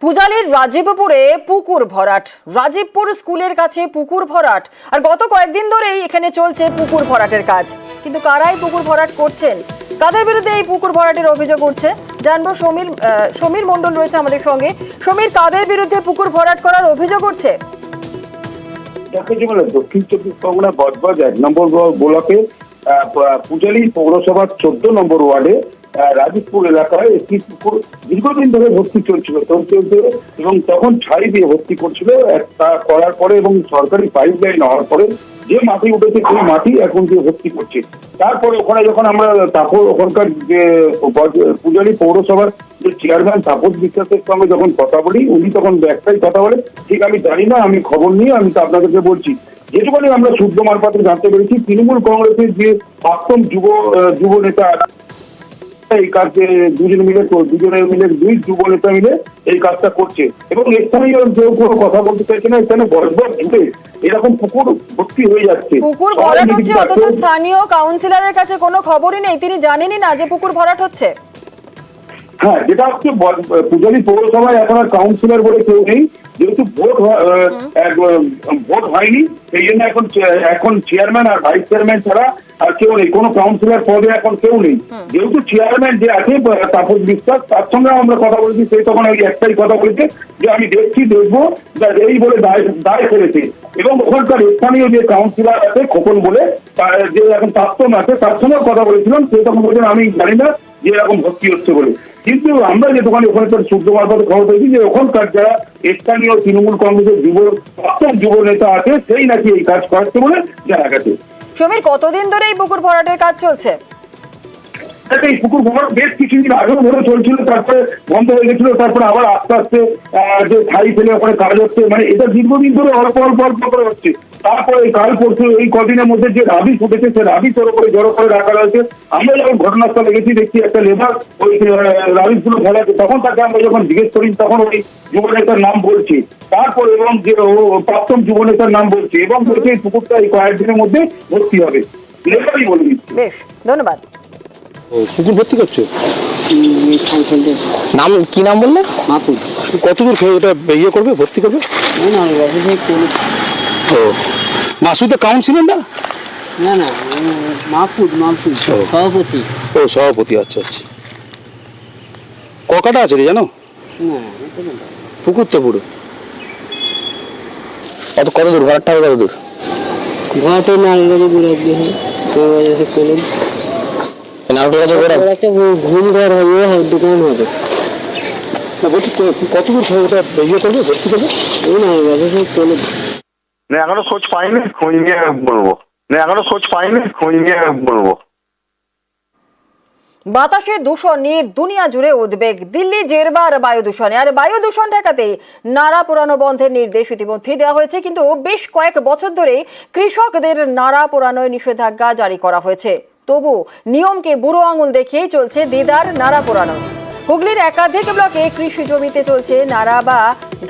পূজালীর রাজীবপুরে পুকুর ভরাট। রাজীবপুর স্কুলের কাছে পুকুর ভরাট, আর গত কয়েকদিন ধরেই এখানে চলছে পুকুর ভরাটের কাজ। কিন্তু কারাই পুকুর ভরাট করছেন, কাদের বিরুদ্ধে এই পুকুর ভরাটের অভিযোগ উঠছে জানবো। সমীর মণ্ডল রয়েছে আমাদের সঙ্গে। সমীর, কাদের বিরুদ্ধে পুকুর ভরাট করার অভিযোগ উঠছে? দক্ষিণ চব্বিশ পরগনা বজবজ 1 নম্বর ব্লকে পূজালী পৌরসভার 14 নম্বর ওয়ার্ডে রাজীবপুর এলাকায় একটি পুকুর দীর্ঘদিন ধরে ভর্তি চলছিল এবং তখন ছাই দিয়ে ভর্তি করছিল। তা করার পরে এবং সরকারি পাইপ লাইন হওয়ার পরে যে মাটি উঠেছে সেই মাটি এখন দিয়ে ভর্তি করছে। তারপরে ওখানে যখন আমরা ওখানকার যে পূজালী পৌরসভার যে চেয়ারম্যান তাপস বিশ্বাসের সঙ্গে যখন কথা বলি, উনি তখন একটাই কথা বলে, ঠিক আমি জানি না, আমি খবর নিয়ে আমি তো আপনাদেরকে বলছি। যেটুকুনি আমরা সূত্র মারফতে জানতে পেরেছি, তৃণমূল কংগ্রেসের যে প্রাক্তন যুব নেতা এই কাজে দুজনে মিলে দুই যুব নেতা মিলে এই কাজটা করছে এবং স্থানীয় কেউ কোনো কথা বলতে চাইছে না। এখানে বজবজ জুড়ে এরকম পুকুর ভর্তি হয়ে যাচ্ছে, পুকুর ভরাট হচ্ছে, অথচ স্থানীয় কাউন্সিলরের কাছে কোনো খবরই নেই, তিনি জানেনই না যে পুকুর ভরাট হচ্ছে। হ্যাঁ, যেটা হচ্ছে পূজালী পৌরসভায় এখন আর কাউন্সিলর বলে কেউ নেই, যেহেতু ভোট হয়নি, সেই জন্য এখন চেয়ারম্যান আর ভাইস চেয়ারম্যান ছাড়া আর কেউ নেই, কোনো কাউন্সিলর পদে এখন কেউ নেই। যেহেতু চেয়ারম্যান যে আছে তাপস বিশ্বাস, তার সঙ্গে আমরা কথা বলেছি, সেই তখন ওই একটাই কথা বলেছে যে আমি দেখবো এই বলে দায় ফেলেছে। এবং ওখানকার স্থানীয় যে কাউন্সিলর আছে খোকন বলে, যে এখন প্রাক্তন আছে, তার সঙ্গে কথা বলেছিলাম, সে তখন বলছেন আমি জানি না যে এরকম ভর্তি হচ্ছে বলে। কিন্তু আমরা যে ওখানকার সূত্র মারফতে খবর পেয়েছি যে ওখানকার যারা স্থানীয় তৃণমূল কংগ্রেসের প্রাক্তন যুব নেতা আছে, সেই নাকি এই কাজ করাচ্ছে বলে জানা গেছে। সমীর, কতদিন ধরে এই পুকুর ভরাটের কাজ চলছে? এই পুকুর ভরাট বেশ কিছুদিন আগেও ধরে চলছিল, তারপরে বন্ধ হয়ে গেছিল, তারপরে আবার আস্তে আস্তে যে ছাই ফেলে ওখানে কাজ হচ্ছে, মানে এটা দীর্ঘদিন ধরে অল্প করে হচ্ছে। তারপরে কাল পরশু এই কদিনের মধ্যে যে রাবি ফুটেছে, সে রাবি জড়ো করে রাখা রয়েছে। আমরা যখন ঘটনাস্থলে গেছি, দেখছি একটা লেবার ওই রাবিগুলো ফেলাচ্ছে, তখন তাকে আমরা যখন জিজ্ঞেস করি, তখন ওই যুবনেতার নাম বলছে, তারপর এবং যে প্রাক্তন যুবনেতার নাম বলছে, এবং বলছে এই পুকুরটা এই কয়েকদিনের মধ্যে ভর্তি হবে। লেবারই বলে দিচ্ছে। বেশ, ধন্যবাদ। পুকুর ভর্তি করছো? নাম কি নাম বললে? মাহফুজ। কতদূর এটা ইয়ে করবে, ভর্তি করবে? ও, মাসুদ কাউন্সিলর না? না না, মাহফুজ সভাপতি। ও, সভাপতি। আচ্ছা আচ্ছা। ককাটা আছে রে জানো? পুকুর তো পুরো কত দূর? ভাড়াটা হবে কত দূর? ঘাটে নালগাড়ি ঘুরে দিয়ে একটা ঘুম ঘর হবে, দোকান হবে। বলছি কত দূর ওটা ইয়ে করবে, ভর্তি করবে? ওই নালগাড়ি চলে। এখনো খোঁজ পাইনি, খোঁজ নিয়ে বলবো। বাতাসে দূষণ নিয়ে দুনিয়া জুড়ে উদ্বেগ। দিল্লি জেরবার বায়ু দূষণে, আর বায়ু দূষণ ঠেকাতে নাড়া পোড়ানো বন্ধের নির্দেশ ইতিমধ্যেই দেওয়া হয়েছে। কিন্তু বেশ কয়েক বছর ধরে কৃষকদের নাড়া পোড়ানোর নিষেধাজ্ঞা জারি করা হয়েছে। তবু নিয়মকে বুড়ো আঙুল দেখিয়েই চলছে দেদার নাড়া পোড়ানো। হুগলির একাধিক ব্লকে কৃষি জমিতে চলছে নাড়া বা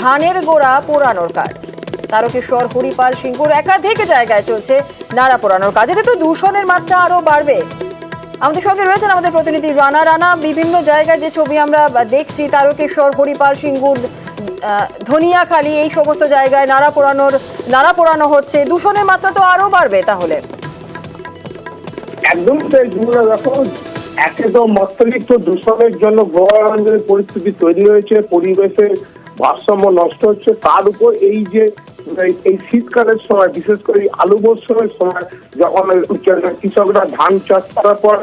ধানের গোড়া পোড়ানোর কাজ। তারকেশ্বর, হরিপাল, সিঙ্গুর একাধিক জায়গায় চলছে নাড়া পোড়ানোর কাজ। এতে তো দূষণের মাত্রা আরো বাড়বে। আমাদের সঙ্গে রয়েছেন আমাদের প্রতিনিধি রানা। বিভিন্ন জায়গায় যে ছবি আমরা দেখছি, তারকেশ্বর, হরিপাল, সিঙ্গুর, ধনিয়াখালী, এই সমস্ত জায়গায় নাড়া পোড়ানো হচ্ছে। দূষণের মাত্রা তো আরো বাড়বে তাহলে। একদম দেখো, একে তো মাত্রাতিরিক্ত দূষণের জন্য গঙ্গাগঞ্জের পরিস্থিতি তৈরি হয়েছে, পরিবেশের ভারসাম্য নষ্ট হচ্ছে। তার উপর এই যে এই শীতকালের সময়, বিশেষ করে আলু মরশুমের সময়, যখন কৃষকরা ধান চাষ করার পর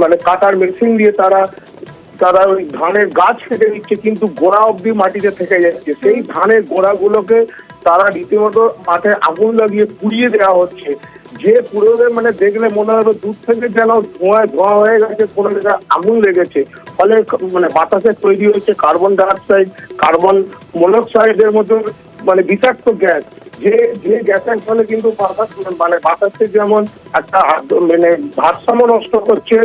মানে কাটার মেশিন দিয়ে তারা ওই ধানের গাছ কেটে নিচ্ছে, কিন্তু গোড়া অব্দি মাটিতে থেকে যাচ্ছে। সেই ধানের গোড়াগুলোকে তারা রীতিমতো মাঠে আগুন লাগিয়ে পুড়িয়ে দেওয়া হচ্ছে। যে পুরোদের মানে দেখলে মনে হবে দূর থেকে যেন ধোঁয়া হয়ে গেছে, কোনো জায়গায় আগুন লেগেছে। ফলে মানে বাতাসে তৈরি হচ্ছে কার্বন ডাইঅক্সাইড, কার্বন মনোক্সাইডের মতো মানে বিষাক্ত গ্যাস, যে গ্যাসের ফলে কিন্তু বাতাসে যেমন একটা মানে ভারসাম্য নষ্ট করছে,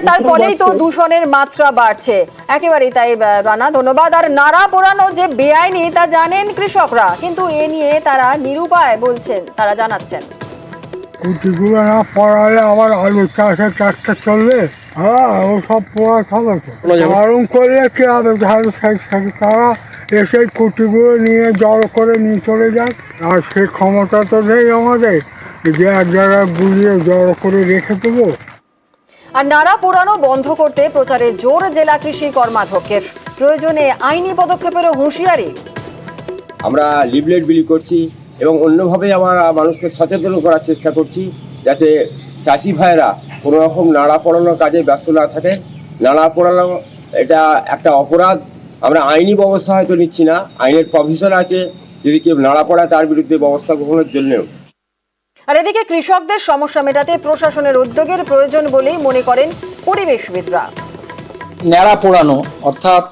তার ফলেই তো দূষণের মাত্রা বাড়ছে। একেবারেই তাই রানা, ধন্যবাদ। আর নাড়া পোড়ানো যে বেআইনি তা জানেন কৃষকরা, কিন্তু এ নিয়ে তারা নিরুপায় বলছেন, তারা জানাচ্ছেন। কুটিগুলো না পড়ালে আবার আলু চাষের কাজটা চলবে। হ্যাঁ, ও সব পড়া খাবে তো। আরম করলে কি হবে, তারা এসে কুটিগুলো নিয়ে জড়ো করে নিয়ে চলে যাক। আর সে ক্ষমতা তো নেই আমাদের যে এক জায়গায় গুলিয়ে জড়ো করে রেখে দেবো। আর নাড়া পোড়ানো বন্ধ করতে প্রচারে জোর জেলা কৃষি কর্মাধ্যক্ষের, প্রয়োজনে আইনি পদক্ষেপেরও হুঁশিয়ারি। আমরা লিফলেট বিলি করছি এবং অন্যভাবে আমরা মানুষকে সচেতন করার চেষ্টা করছি যাতে চাষি ভাইয়েরা কোনো রকম নাড়া পোড়ানোর কাজে ব্যস্ত না থাকে। নাড়া পোড়ানো এটা একটা অপরাধ। আমরা আইনি ব্যবস্থা হয়তো নিচ্ছি না, আইনের প্রভিশন আছে, যদি কেউ নাড়া পোড়ায় তার বিরুদ্ধে ব্যবস্থা গ্রহণের জন্যও। আর এদিকে কৃষকদের সমস্যা মেটাতে প্রশাসনের উদ্যোগের প্রয়োজন বলেই মনে করেন পরিবেশবিদরা। ন্যাড়া পোড়ানো অর্থাৎ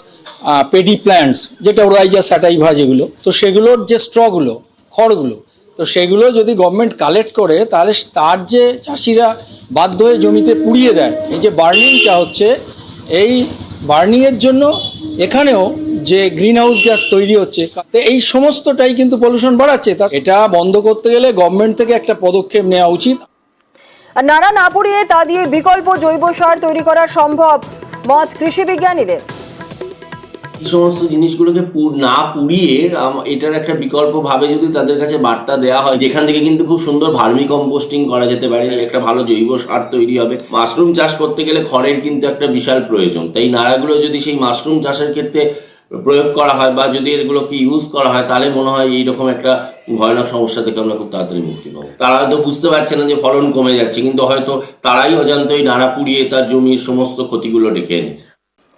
পেডি প্ল্যান্টস, যেটা ওরাইজা স্যাটাইভা যেগুলো, তো সেগুলোর যে স্ট্রগুলো, খড়গুলো, তো সেগুলো যদি গভর্নমেন্ট কালেক্ট করে তাহলে তার যে চাষিরা বাধ্য হয়ে জমিতে পুড়িয়ে দেয়, এই যে বার্নিংটা হচ্ছে, এই বার্নিংয়ের জন্য এখানেও যে গ্রিন হাউস গ্যাস তৈরি হচ্ছে, তো এই সমস্তটাই কিন্তু পলিউশন বাড়াচ্ছে। তা এটা বন্ধ করতে গেলে গভর্নমেন্ট থেকে একটা পদক্ষেপ নেওয়া উচিত। আর নাড়া না পুড়িয়ে তা দিয়ে বিকল্প জৈব সার তৈরি করা সম্ভব, মত কৃষি বিজ্ঞানীদের। এই সমস্ত জিনিসগুলোকে না পুড়িয়ে এটার একটা বিকল্প ভাবে যদি তাদের কাছে বার্তা দেওয়া হয়, যেখান থেকে কিন্তু খুব সুন্দর ভার্মি কম্পোস্টিং করা যেতে পারে, একটা ভালো জৈব সার তৈরি হবে। মাশরুম চাষ করতে গেলে খড়ের কিন্তু একটা বিশাল প্রয়োজন, তাই নাড়াগুলো যদি সেই মাশরুম চাষের ক্ষেত্রে প্রয়োগ করা হয় বা যদি এগুলোকে ইউজ করা হয়, তাহলে মনে হয় এইরকম একটা ভয়ানক সমস্যা থেকে আমরা খুব তাড়াতাড়ি মুক্তি পাবো। তারা হয়তো বুঝতে পারছে না যে ফলন কমে যাচ্ছে, কিন্তু হয়তো তারাই অজান্তই নাড়া পুড়িয়ে তার জমির সমস্ত ক্ষতিগুলো ডেকে এনেছে।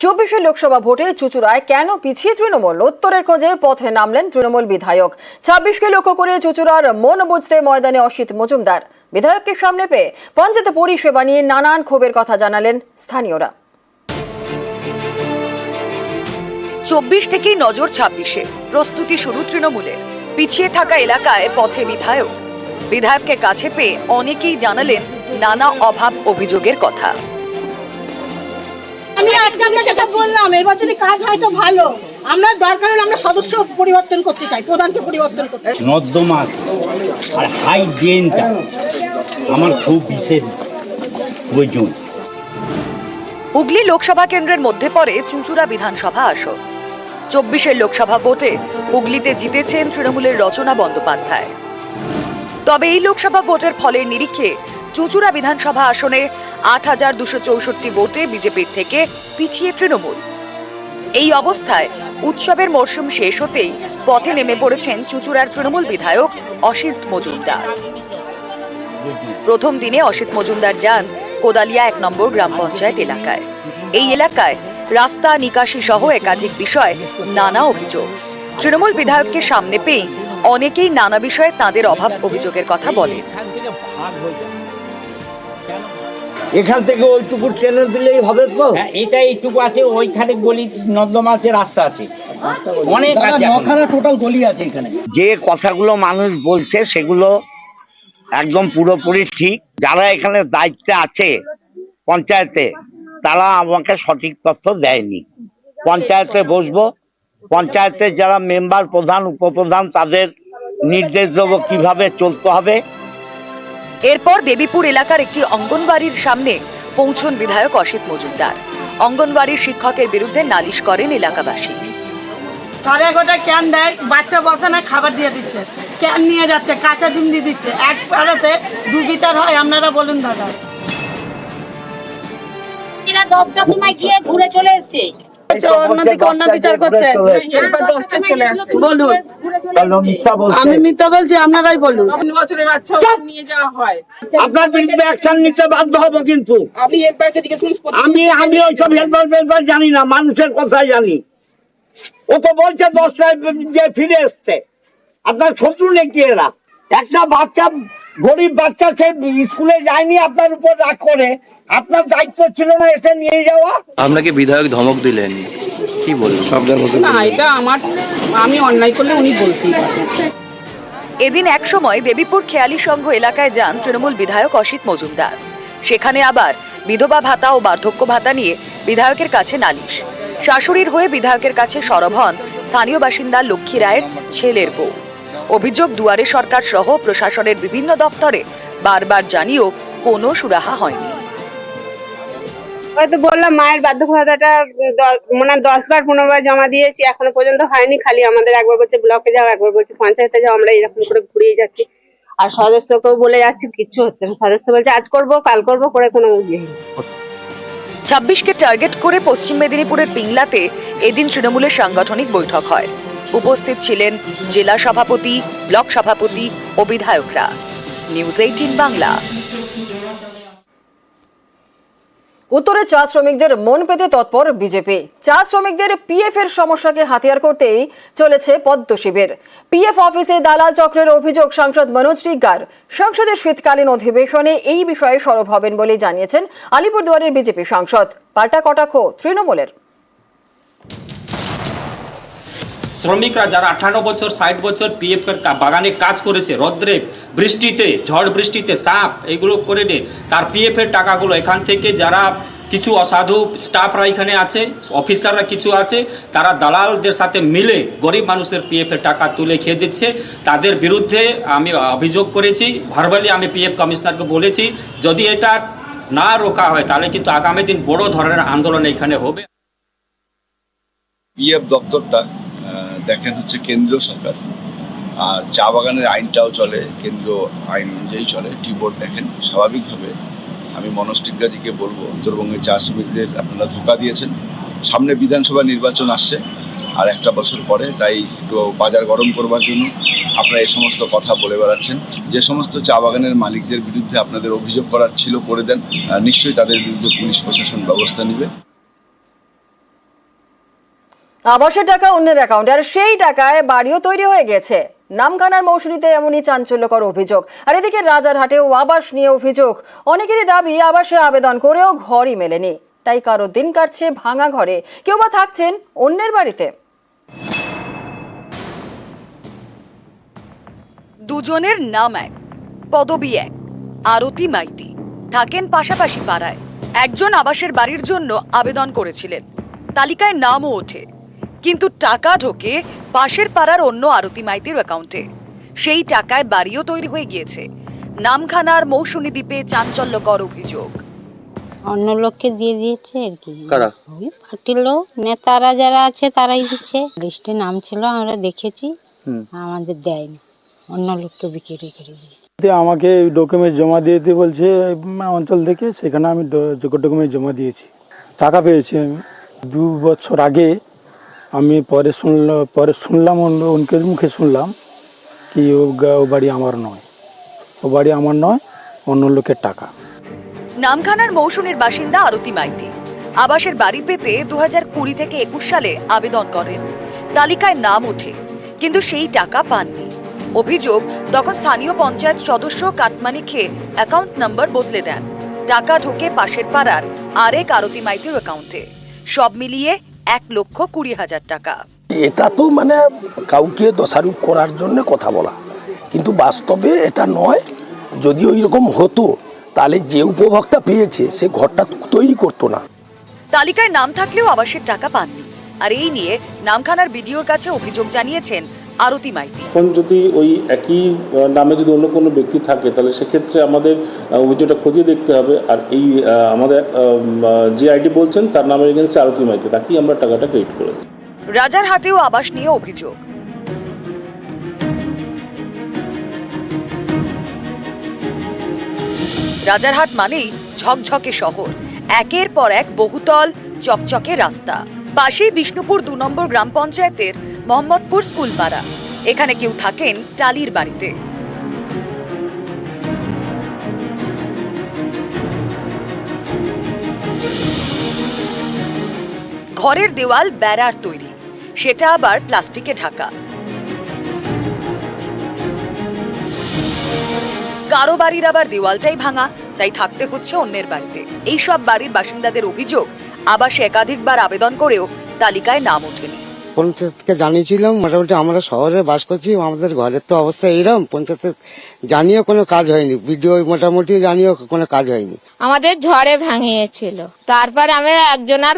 24 লোকসভা ভোটে চুঁচুড়ায় কেন পিছিয়ে তৃণমূল, উত্তরের খোঁজে পথে নামলেন তৃণমূল বিধায়ক। 26কে লক্ষ্য করে চুঁচুড়ার মন বুঝতে ময়দানে অসিত মজুমদার। বিধায়ককে সামনে পেয়ে পঞ্চায়েত পরিষেবা নিয়ে নানান ক্ষোভের কথা জানালেন স্থানীয়রা। 24 থেকেই নজর 26-এ, প্রস্তুতি শুরু তৃণমূলের। পিছিয়ে থাকা এলাকায় পথে বিধায়ক। বিধায়ককে কাছে পেয়ে অনেকেই জানালেন নানা অভাব অভিযোগের কথা। আমি আজকে আপনাকে সব বললাম, এবার যদি কাজ হয় তো ভালো। আমরা দরকার হলে আমরা সদস্য পরিবর্তন করতে চাই, প্রধানকে পরিবর্তন করতে। নর্দমা আর হাই ড্রেনটা আমার খুব বিশেষ প্রয়োজন। হুগলি লোকসভা কেন্দ্রের মধ্যে পড়ে চুঁচুড়া বিধানসভা আসন। 24-এর লোকসভা ভোটে হুগলিতে জিতেছেন তৃণমূলের রচনা বন্দ্যোপাধ্যায়। তবে এই লোকসভা ভোটের ফলের নিরিখে চুঁচুড়া বিধানসভা আসনে 8,264 ভোটে বিজেপির থেকে পিছিয়ে তৃণমূল। এই অবস্থায় উৎসবের মরশুম শেষ হতেই পথে নেমে পড়েছেন চুঁচুড়ার তৃণমূল বিধায়ক অসিত মজুমদার। প্রথম দিনে অসিত মজুমদার যান কোদালিয়া 1 নম্বর গ্রাম পঞ্চায়েত এলাকায়। এই এলাকায় রাস্তা, নিকাশি সহ একাধিক বিষয়ে নানা অভিযোগ। তৃণমূল বিধায়ককে সামনে পেয়ে অনেকেই নানা বিষয়ে তাদের অভাব অভিযোগের কথা বলেন। এখান থেকে ওইটুকু ট্রেনে দিলেই হবে তো? হ্যাঁ, এটা এইটুকু আছে, ওইখানে গলি নর্দমা আছে, রাস্তা আছে, অনেক আছে, টোটাল গলি আছে এখানে। যে কথাগুলো মানুষ বলছে সেগুলো একদম পুরোপুরি ঠিক। যারা এখানে দায়িত্বে আছে পঞ্চায়েতে, তারা আমাকে সঠিক তথ্য দেয়নি। পঞ্চায়েতে বসবো, পঞ্চায়েতে যারা মেম্বার, প্রধান, উপপ্রধান, তাদের নির্দেশ দেবো কিভাবে চলতে হবে। এরপর দেবীপুর এলাকার একটি অঙ্গনবাড়ির সামনে পৌঁছন বিধায়ক অসিত মজুমদার। অঙ্গনবাড়ির শিক্ষকের বিরুদ্ধে নালিশ করেন এলাকাবাসী। ঘরে গোটা ক্যান দেয়, বাচ্চা বলতে না খাবার দিয়ে দিচ্ছে, ক্যান নিয়ে যাচ্ছে, কাঁচা ডিম দিয়ে দিচ্ছে। এক পাড়াতে 2 বিচার হয়, আপনারা বলুন দাদা। এরা 10টার সময় গিয়ে ঘুরে চলে এসছে, অন্যদিকে অন্য বিচার করছে, এবার 10টা চলে আসছে। বলুন, আমি মিথ্যা বলছি? আপনারাই বলুন। 3 বছরের বাচ্চা নিয়ে যাওয়া হয়, আপনার বিরুদ্ধে অ্যাকশন নিতে বাধ্য হবো। কিন্তু আপনি হেল্পারকে জিজ্ঞেস করুন। আমি ওইসব হেল্পার জানি না, মানুষের কথাই জানি। ও তো বলছে 10টায় যে ফিরে এসছে। আপনার শত্রু নাকি এরা? একটা বাচ্চা, গরিব বাচ্চা, সে স্কুলে যায়নি, আপনার উপর রাগ করে। আপনার দায়িত্ব ছিল না এসে নিয়ে যাওয়া? আপনাকে বিধায়ক ধমক দিলেন, কি বলবেন? না, এটা আমি অন্যায় করলে উনি বলতেই পারেন। এদিন এক সময় দেবীপুর খেয়ালি সংঘ এলাকায় যান তৃণমূল বিধায়ক অসিত মজুমদার। সেখানে আবার বিধবা ভাতা ও বার্ধক্য ভাতা নিয়ে বিধায়কের কাছে নালিশ। শাশুড়ির হয়ে বিধায়কের কাছে সরব হন স্থানীয় বাসিন্দা লক্ষ্মী রায়ের ছেলের বউ। অভিযোগ, দুয়ারে সরকার সহ প্রশাসনের বিভিন্ন দপ্তরে বারবার জানিয়েও কোনো সুরাহা হয়নি। হয়তো বললাম মায়ের বার্ধক্য ভাতাটা মানে 10-15 বার জমা দিয়েছি, এখনো পর্যন্ত হয়নি। খালি আমাদের একবার বলছে ব্লকে যাও, একবার বলছে পঞ্চায়েতে যাও, আমরা এরকম করে ঘুরিয়ে যাচ্ছি। আর সদস্যকেও বলে যাচ্ছি, কিচ্ছু হচ্ছে না। সদস্য বলছে আজ করবো, কাল করবো, করে কোনো ইয়ে নেই। 26কে টার্গেট করে পশ্চিম মেদিনীপুরের পিংলাতে এদিন তৃণমূলের সাংগঠনিক বৈঠক হয়। উপস্থিত ছিলেন জেলা সভাপতি, ব্লক সভাপতি ও বিধায়করা। নিউজ 18 বাংলা। উত্তরে চা শ্রমিকদের মন পেতে তৎপর বিজেপি। চা শ্রমিকদের পিএফ এর সমস্যাকে হাতিয়ার করতেই চলেছে পদ্ম শিবির। পিএফ অফিসে দালাল চক্রের অভিযোগ সাংসদ মনোজ টিগ্গার। সংসদের শীতকালীন অধিবেশনে এই বিষয়ে সরব হবেন বলে জানিয়েছেন আলিপুরদুয়ারের বিজেপি সাংসদ। পাল্টা কটাক্ষ তৃণমূলের। শ্রমিকরা যারা 58 বছর 60 বছর পিএফ বাগানে কাজ করেছে, রোদ্রে বৃষ্টিতে, ঝড় বৃষ্টিতে, সাপ এগুলো করে নিয়ে তার পিএফ এর টাকাগুলো এখান থেকে যারা কিছু অসাধু স্টাফরা এখানে আছে, অফিসাররা কিছু আছে, তারা দালালদের সাথে মিলে গরিব মানুষের পিএফ এর টাকা তুলে খেয়ে দিচ্ছে। তাদের বিরুদ্ধে আমি অভিযোগ করেছি, ভার্বালি আমি পিএফ কমিশনারকে বলেছি, যদি এটা না রোকা হয় তাহলে কিন্তু আগামী দিন বড় ধরনের আন্দোলন এখানে হবে। পিএফ দপ্তরটা দেখেন হচ্ছে কেন্দ্রীয় সরকার, আর চা বাগানের আইনটাও চলে কেন্দ্রীয় আইন অনুযায়ী চলে। টি বোর্ড দেখেন, স্বাভাবিকভাবে আমি মনোজ টিগ্গাজিকে বলবো, উত্তরবঙ্গের চা শ্রমিকদের আপনারা ধোঁকা দিয়েছেন। সামনে বিধানসভা নির্বাচন আসছে আর একটা বছর পরে, তাই একটু বাজার গরম করবার জন্য আপনারা এই সমস্ত কথা বলে বেড়াচ্ছেন। যে সমস্ত চা বাগানের মালিকদের বিরুদ্ধে আপনাদের অভিযোগ করার ছিল করে দেন, নিশ্চয়ই তাদের বিরুদ্ধে পুলিশ প্রশাসন ব্যবস্থা নেবে। আবাসের টাকা অন্যের অ্যাকাউন্টে, আর সেই টাকায় বাড়িও তৈরি হয়ে গেছে। নামখানার মৌসুমীতে এমনই চাঞ্চল্যকর অভিযোগ। আর এদিকে রাজারহাটেও আবাস নিয়ে অভিযোগ। অনেকেরই দাবি আবাসে আবেদন করেও ঘরই মেলেনি, তাই কারো দিন কাটছে ভাঙা ঘরে, কেউ বা থাকছেন অন্যের বাড়িতে। দুজনের নাম এক, পদবি এক, আরতি মাইতি। থাকেন পাশাপাশি পাড়ায়। একজন আবাসের বাড়ির জন্য আবেদন করেছিলেন, তালিকায় নামও ওঠে, কিন্তু টাকা ঢোকে পাশের পাড়ার অন্য আরতি মাইতির অ্যাকাউন্টে। সেই টাকায় বাড়িও তৈরি হয়ে গিয়েছে। নামখানার মৌসুমী দ্বীপে চাঞ্চল্যকর অভিযোগ। অন্য লোককে দিয়ে দিয়েছে আর কি। কারা? ওই পার্টির লোক, নেতারা যারা আছে তারাই দিচ্ছে। লিস্টে নাম ছিল, আমরা দেখেছি, আমাদের দেয়নি, অন্য লোককে বিক্রি করে দিয়েছে। আমাকে ডকুমেন্ট জমা দিয়ে বলছে অঞ্চল থেকে, সেখানে আমি ডকুমেন্ট জমা দিয়েছি, টাকা পেয়েছি আমি 2 বছর আগে। আমি পরে শুনলাম অনেকের মুখে শুনলাম কি ও বাড়ি আমার নয়, ও বাড়ি আমার নয়, অন্য লোকের টাকা। নামখানার মৌসুমীর বাসিন্দা আরতি মাইতি আবাসের বাড়ি পেতে 2020 থেকে 21 সালে আবেদন করেন। তালিকায় নাম ওঠে, কিন্তু সেই টাকা পাননি। অভিযোগ, তখন স্থানীয় পঞ্চায়েত সদস্য কাটমানি খেয়ে অ্যাকাউন্ট নাম্বার বদলে দেন। টাকা ঢোকে পাশের পাড়ার আরেক আরতি মাইতির অ্যাকাউন্টে। সব মিলিয়ে 1,20,000 টাকা। এটা তো মানে কাউকে দোষারোপ করার জন্য কথা বলা, কিন্তু বাস্তবে এটা নয়। যদি ওই রকম হতো তাহলে যে উপভোক্তা পেয়েছে সে ঘরটা তৈরি করতো না। তালিকায় নাম থাকলেও আবাসের টাকা পাননি। আর এই নিয়ে নামখানার বিডিওর কাছে অভিযোগ জানিয়েছেন আরতি মাইতি। এখন যদি ওই একই নামে যদি অন্য কোনো ব্যক্তি থাকে, তাহলে সেক্ষেত্রে আমাদের অভিযোগটা খতিয়ে দেখতে হবে। আর এই আমাদের যে আইডি বলছেন তার নামের এগেন্সে আরতি মাইতি, তাকেই আমরা টাকাটা ক্রেডিট করেছি। রাজারহাটেও আবাস নিয়ে অভিযোগ। রাজারহাট মানেই ঝকঝকে শহর, একের পর এক বহুতল চকচকে রাস্তা। পাশেই বিষ্ণুপুর 2 নম্বর গ্রাম পঞ্চায়েতের মোহাম্মদপুর স্কুলপাড়া। এখানে কেউ থাকেন টালির বাড়িতে। ঘরের দেওয়াল বেড়ার তৈরি, সেটা আবার প্লাস্টিকে ঢাকা। কারো বাড়ির আবার দেওয়ালটাই ভাঙা, তাই থাকতে হচ্ছে অন্যের বাড়িতে। এইসব বাড়ির বাসিন্দাদের অভিযোগ, আবাসে একাধিকবার আবেদন করেও তালিকায় নাম ওঠেনি। পঞ্চায়েতকে জানিয়েছিলাম, মোটামুটি আমরা শহরে বাস করছি, আমাদের ঘরের তো অবস্থা এইরকম। পঞ্চায়েতে জানিয়ে কোনো কাজ হয়নি, বিডিও মোটামুটি জানিয়েও কোনো কাজ হয়নি। আমাদের ঝড়ে ভাঙিয়েছিল, তারপর আমরা একজনের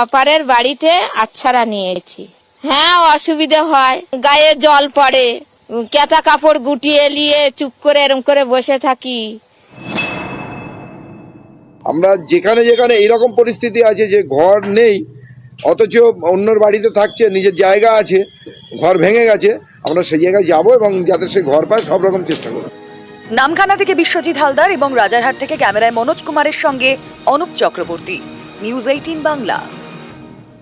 অপারের বাড়িতে আচ্ছারা নিয়েছি। হ্যাঁ, অসুবিধা হয়, গায়ে জল পড়ে, কেতা কাপড় গুটিয়ে নিয়ে চুপ করে এরম করে বসে থাকি। আমরা যেখানে যেখানে এইরকম পরিস্থিতি আছে যে ঘর নেই অথচ অন্যর বাড়িতে থাকছে, নিজের জায়গা আছে, ঘর ভেঙে গেছে, আমরা সেই জায়গায় যাবো এবং যাতে সে ঘর পায় সব রকম চেষ্টা করবো। নামখানা থেকে বিশ্বজিৎ হালদার এবং রাজারহাট থেকে ক্যামেরায় মনোজ কুমারের সঙ্গে অনুপ চক্রবর্তী, নিউজ 18 বাংলা।